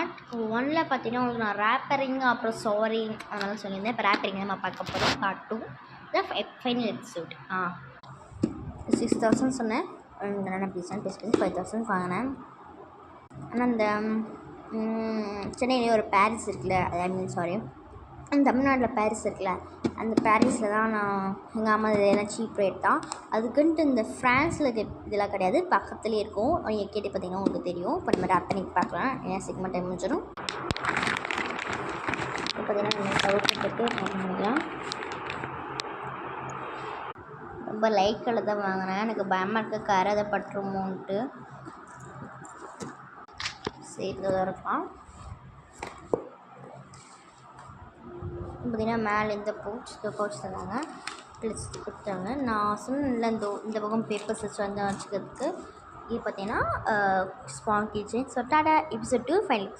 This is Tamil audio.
பார்ட் 1ல் பார்த்தீங்கன்னா உங்களுக்கு நான் ரேப்பரிங் அப்புறம் சாரிங் அதெல்லாம் சொல்லியிருந்தேன். இப்போ ரேப்பரிங் நம்ம பார்க்க போகிறோம். Part 2 the final episode. 6000 சொன்னேன். என்னென்ன பீஸான்னு பேசி 5000 வாங்கினேன். ஆனால் இந்த சென்னையிலே ஒரு பாரிஸ் இருக்குல்ல, ஐ மீன் சாரி தமிழ்நாட்டில் பாரிஸ் இருக்குல்ல, அந்த பாரிஸில் தான் நான் எங்கள் அம்மா இதெல்லாம் சீப் ரேட் தான். அதுக்குன்ட்டு இந்த ஃப்ரான்ஸில் இதெல்லாம் கிடையாது, பக்கத்துலேயே இருக்கும். நீங்கள் கேட்டு பார்த்தீங்கன்னா உங்களுக்கு தெரியும். இப்போ நம்ம ரேப்பரிங் பார்க்கலாம். ஏன்னா செக்மெண்ட் டைம் முடிஞ்சிடும். இப்போ பார்த்தீங்கன்னா நீங்கள் தவிர்த்துட்டு பண்ணிக்கலாம். ரொம்ப லைட் கலர் தான் வாங்கினேன். எனக்கு பயமாக இருக்க கரை அதை பட்டுருமோன்ட்டு சேர்ந்ததாக இருக்கான். பார்த்திங்கன்னா மேலே இந்த பவுச் தராங்க, ப்ளஸ் கொடுத்தாங்க. நான் சொன்ன இந்த பக்கம் பேப்பர்ஸ் வச்சு வந்து வச்சுக்கிறதுக்கு. இது பார்த்தீங்கன்னா ஸ்பான் கிச்சன். ஸோ டாடா எபிசோட் 2 ஃபைனல்.